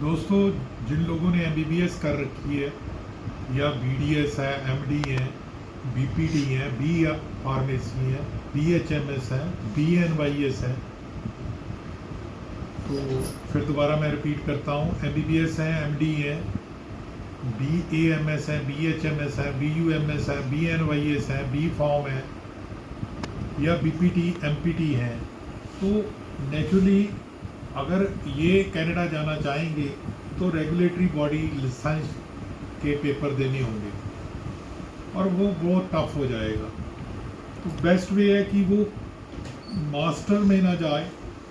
दोस्तों, जिन लोगों ने एमबीबीएस कर रखी है या बीडीएस है, एमडी है, बीपीडी है, बी फार्मेसी है, बीएचएमएस है, बीएनवाईएस है, तो फिर दोबारा मैं रिपीट करता हूँ। एमबीबीएस है, एमडी है, बीएएमएस है, बीएचएमएस है, बीयूएमएस है, बीएनवाईएस है, बी फॉर्म है या बीपीटी एमपीटी है, तो नेचुरली अगर ये कनाडा जाना चाहेंगे तो रेगुलेटरी बॉडी लाइसेंस के पेपर देने होंगे और वो बहुत टफ हो जाएगा। तो बेस्ट वे है कि वो मास्टर में ना जाए,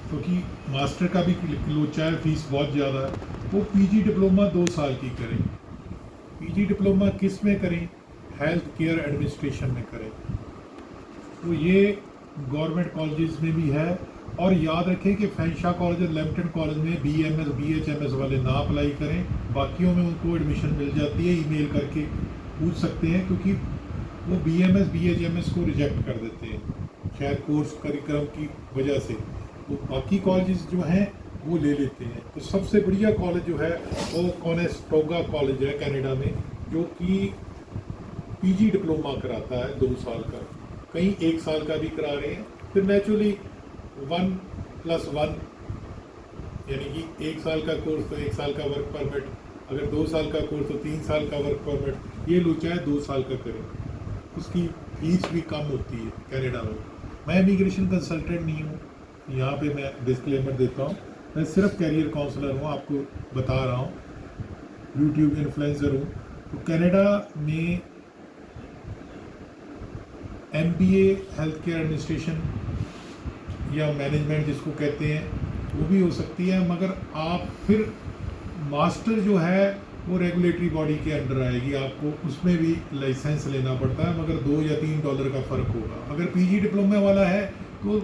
क्योंकि मास्टर का भी लोचा है, फीस बहुत ज़्यादा है। वो पीजी डिप्लोमा 2 साल की करें। पीजी डिप्लोमा किस में करें? हेल्थ केयर एडमिनिस्ट्रेशन में करें। तो ये गवर्नमेंट कॉलेजेस में भी है। और याद रखें कि फैंशा कॉलेज और लेफ्टिनेंट कॉलेज में बीएमएस बीएचएमएस वाले ना अप्लाई करें, बाकियों में उनको एडमिशन मिल जाती है। ईमेल करके पूछ सकते हैं, क्योंकि वो बीएमएस बीएचएमएस को रिजेक्ट कर देते हैं शायद कोर्स करिकुलम की वजह से। तो बाकी कॉलेजेस जो हैं वो ले लेते हैं। तो सबसे बढ़िया कॉलेज जो है वो कोनेस्टोगा कॉलेज है कनाडा में, जो कि पीजी डिप्लोमा कराता है 2 साल का, कहीं 1 साल का भी करा रहे हैं। फिर नेचुरली 1+1 यानी कि 1 साल का कोर्स तो 1 साल का वर्क परमिट, अगर 2 साल का कोर्स तो 3 साल का वर्क परमिट। ये लोग चाहे 2 साल का करें, उसकी फीस भी कम होती है कनाडा में। मैं इमिग्रेशन कंसल्टेंट नहीं हूँ, यहाँ पे मैं डिस्क्लेमर देता हूँ। मैं सिर्फ कैरियर काउंसलर हूँ, आपको बता रहा हूँ, यूट्यूब इन्फ्लुएंसर हूँ। तो कनाडा में एमबीए हेल्थ केयर एडमिनिस्ट्रेशन या मैनेजमेंट जिसको कहते हैं वो भी हो सकती है, मगर आप फिर मास्टर जो है वो रेगुलेटरी बॉडी के अंडर आएगी। आपको उसमें भी लाइसेंस लेना पड़ता है, मगर $2 या $3 का फ़र्क होगा। अगर पीजी डिप्लोमा वाला है तो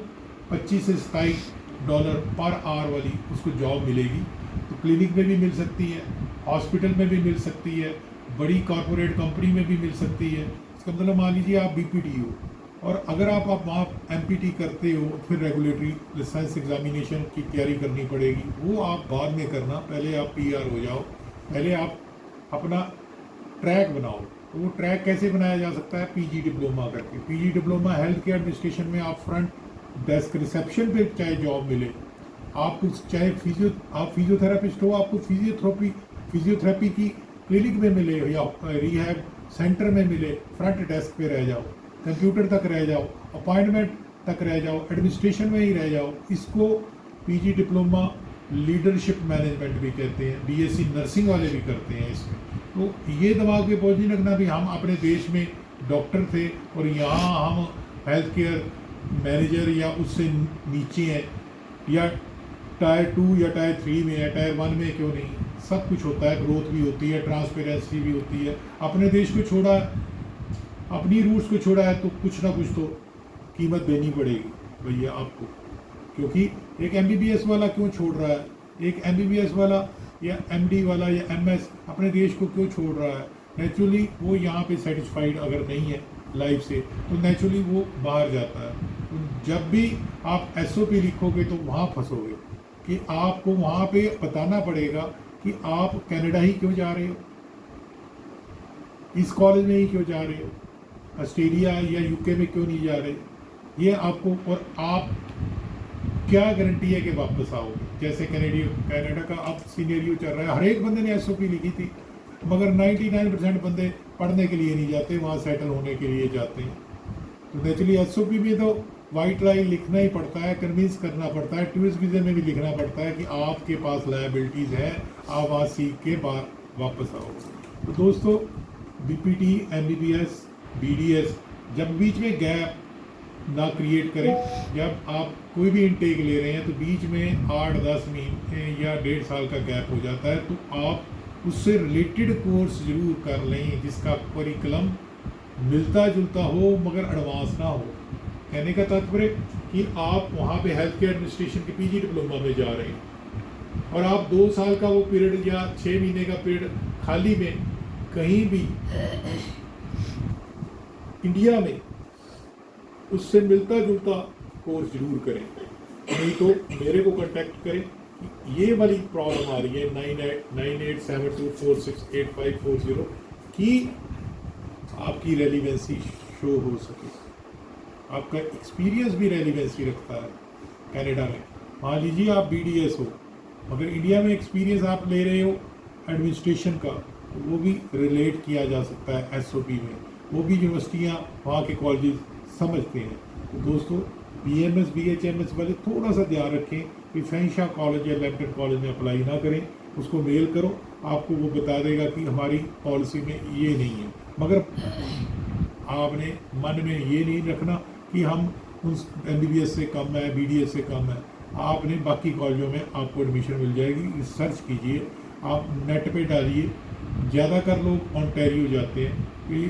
25 से $27 पर आवर वाली उसको जॉब मिलेगी। तो क्लिनिक में भी मिल सकती है, हॉस्पिटल में भी मिल सकती है, बड़ी कॉरपोरेट कंपनी में भी मिल सकती है। इसका मतलब मान लीजिए आप बीपीटी हो और अगर आप वहाँ एमपीटी करते हो, फिर रेगुलेटरी लाइसेंस एग्जामिनेशन की तैयारी करनी पड़ेगी। वो आप बाद में करना, पहले आप पीआर हो जाओ, पहले आप अपना ट्रैक बनाओ। तो वो ट्रैक कैसे बनाया जा सकता है? पीजी डिप्लोमा करके। PG diploma health care administration में आप फ्रंट डेस्क रिसेप्शन पे चाहे जॉब मिले, आपको चाहे आप फिजियोथेरापिस्ट हो, आपको फिजियोथेरेपी की क्लिनिक में मिले या रिहैब सेंटर में मिले, फ्रंट डेस्क पे रह जाओ, कंप्यूटर तक रह जाओ, अपॉइंटमेंट तक रह जाओ, एडमिनिस्ट्रेशन में ही रह जाओ। इसको पीजी डिप्लोमा लीडरशिप मैनेजमेंट भी कहते हैं। बीएससी नर्सिंग वाले भी करते हैं इसमें। तो ये दिमाग में बोझ नहीं रखना भी हम अपने देश में डॉक्टर थे और यहाँ हम हेल्थ केयर मैनेजर या उससे नीचे हैं, या टायर 2 या टायर 3 में है, टायर 1 में क्यों नहीं। सब कुछ होता है, ग्रोथ भी होती है, ट्रांसपेरेंसी भी होती है। अपने देश को छोड़ा, अपनी रूट्स को छोड़ा है तो कुछ ना कुछ तो कीमत देनी पड़ेगी भैया आपको। क्योंकि एक एमबीबीएस वाला क्यों छोड़ रहा है, एक एमबीबीएस वाला या एमडी वाला या एमएस अपने देश को क्यों छोड़ रहा है? नेचुरली वो यहाँ पे सेटिस्फाइड अगर नहीं है लाइफ से, तो नेचुरली वो बाहर जाता है। तो जब भी आप एसओपी लिखोगे तो वहाँ फंसोगे कि आपको वहाँ पे बताना पड़ेगा कि आप कनाडा ही क्यों जा रहे हो, इस कॉलेज में ही क्यों जा रहे हो, ऑस्ट्रेलिया या यूके में क्यों नहीं जा रहे, ये आपको। और आप क्या गारंटी है कि वापस आओगे? जैसे कनाडा का अब सीनेरियो चल रहा है, हर एक बंदे ने एसओपी लिखी थी, मगर 99% बंदे पढ़ने के लिए नहीं जाते, वहाँ सेटल होने के लिए जाते हैं। तो नेचुरली एसओपी में तो वाइट लाइन लिखना ही पड़ता है, कन्विंस करना पड़ता है। टूरिस्ट वीज़े में भी लिखना पड़ता है कि आपके पास लायबिलिटीज़ है, आप वहाँ सीख के बाहर वापस आओ। तो दोस्तों, बीपीटी, एमबीबीएस, बीडीएस, जब बीच में गैप ना क्रिएट करें। जब आप कोई भी इनटेक ले रहे हैं तो बीच में 8-10 महीने या 1.5 साल का गैप हो जाता है, तो आप उससे रिलेटेड कोर्स जरूर कर लें जिसका करिकुलम मिलता जुलता हो मगर एडवांस ना हो। कहने का तात्पर्य कि आप वहाँ पे हेल्थ केयर एडमिनिस्ट्रेशन के पीजी डिप्लोमा में जा रहे हैं और आप 2 साल का वो पीरियड या 6 महीने का पीरियड खाली में कहीं भी इंडिया में उससे मिलता जुलता कोर्स जरूर करें। नहीं तो मेरे को कांटेक्ट करें, ये वाली प्रॉब्लम आ रही है 9872468540 कि आपकी रेलिवेंसी शो हो सके, आपका एक्सपीरियंस भी रेलिवेंसी रखता है। कनाडा में मान लीजिए आप BDS हो, मगर इंडिया में एक्सपीरियंस आप ले रहे हो एडमिनिस्ट्रेशन का, तो वो भी रिलेट किया जा सकता है SOP में, वो भी यूनिवर्सिटियाँ वहाँ के कॉलेज समझते हैं। तो दोस्तों BMS BHMS वाले थोड़ा सा ध्यान रखें कि फेंशा कॉलेज या लैम्पटन कॉलेज में अप्लाई ना करें। उसको मेल करो, आपको वो बता देगा कि हमारी पॉलिसी में ये नहीं है, मगर आपने मन में ये नहीं रखना कि हम उन MBBS से कम है, BDS से कम है। आपने बाकी कॉलेजों में आपको एडमिशन मिल जाएगी। रिसर्च कीजिए, आप नेट पे डालिए। ज़्यादातर लोग ओंटारियो जाते हैं कि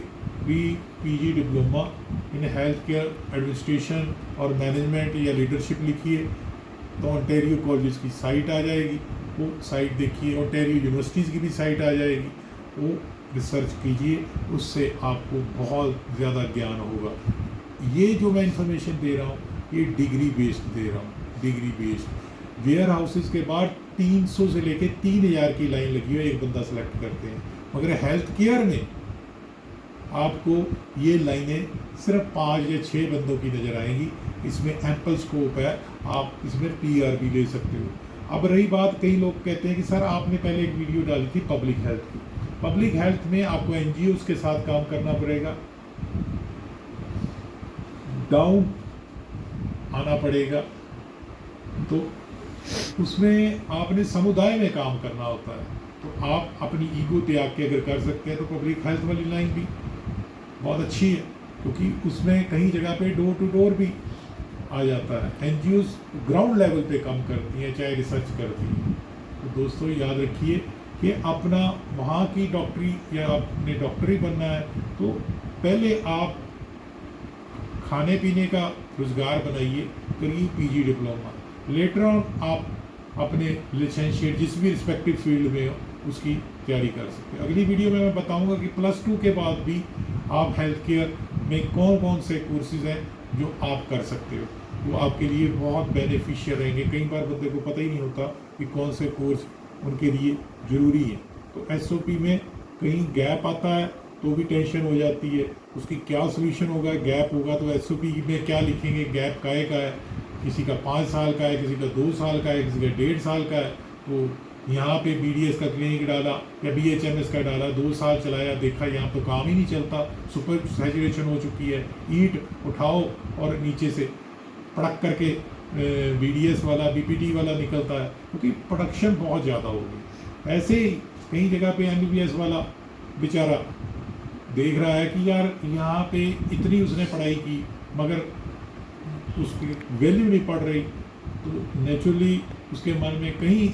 PG diploma in health care administration और मैनेजमेंट या लीडरशिप लिखिए तो ओंटारियो कॉलेज की साइट आ जाएगी, वो साइट देखिए। ओंटारियो यूनिवर्सिटीज़ की भी साइट आ जाएगी, वो रिसर्च कीजिए, उससे आपको बहुत ज़्यादा ज्ञान होगा। ये जो मैं इंफॉर्मेशन दे रहा हूँ ये डिग्री बेस्ड दे रहा हूँ, डिग्री बेस्ड। वेयर हाउसेज के बाद 300 से लेके 3000 की लाइन लगी है, एक बंदा सेलेक्ट करते हैं, मगर हेल्थ केयर में आपको ये लाइनें सिर्फ 5 या 6 बंदों की नज़र आएंगी। इसमें एम्पल स्कोप है, आप इसमें PR भी ले सकते हो। अब रही बात, कई लोग कहते हैं कि सर आपने पहले एक वीडियो डाली थी पब्लिक हेल्थ की। पब्लिक हेल्थ में आपको NGOs के साथ काम करना पड़ेगा, डाउन आना पड़ेगा, तो उसमें आपने समुदाय में काम करना होता है। तो आप अपनी ईगो त्याग के अगर कर सकते हैं तो पब्लिक हेल्थ वाली लाइन भी बहुत अच्छी है, क्योंकि उसमें कहीं जगह पे डोर टू डोर भी आ जाता है। NGOs ग्राउंड लेवल पे काम करती हैं, चाहे रिसर्च करती हैं। तो दोस्तों याद रखिए कि अपना वहाँ की डॉक्टरी या अपने डॉक्टरी बनना है तो पहले आप खाने पीने का रोज़गार बनाइए, करिए PG डिप्लोमा। लेटर ऑन आप अपने लिसेंशिएट जिस भी रिस्पेक्टिव फील्ड में हो उसकी तैयारी कर सकते हैं। अगली वीडियो में मैं बताऊंगा कि +2 के बाद भी आप हेल्थ केयर में कौन कौन से कोर्सेज हैं जो आप कर सकते हो, वो आपके लिए बहुत बेनिफिशियल रहेंगे। कई बार बंदे को पता ही नहीं होता कि कौन से कोर्स उनके लिए ज़रूरी है। तो SOP में कहीं गैप आता है तो भी टेंशन हो जाती है, उसकी क्या सोल्यूशन होगा। गैप होगा तो SOP में क्या लिखेंगे, गैप काहे का है, किसी का 5 साल का है, किसी का 2 साल का है, किसी का 1.5 साल का है। तो यहाँ पे BDS का क्लिनिक डाला या BHMS का डाला, 2 साल चलाया, देखा यहाँ तो काम ही नहीं चलता, सुपर सैचुरेशन हो चुकी है। ईंट उठाओ और नीचे से पड़क करके BDS वाला BPT वाला निकलता है, क्योंकि प्रोडक्शन बहुत ज़्यादा हो गई। ऐसे ही कई जगह पे MBBS वाला बेचारा देख रहा है कि यार यहाँ पे इतनी उसने पढ़ाई की मगर उसकी वैल्यू नहीं पड़ रही, तो नेचुरली उसके मन में कहीं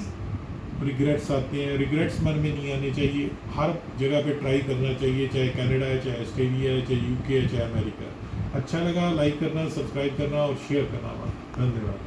रिग्रेट्स आते हैं। रिग्रेट्स मन में नहीं आने चाहिए, हर जगह पे ट्राई करना चाहिए, चाहे कनाडा है, चाहे ऑस्ट्रेलिया है, चाहे UK है, चाहे अमेरिका है। अच्छा लगा लाइक करना, सब्सक्राइब करना और शेयर करना। धन्यवाद।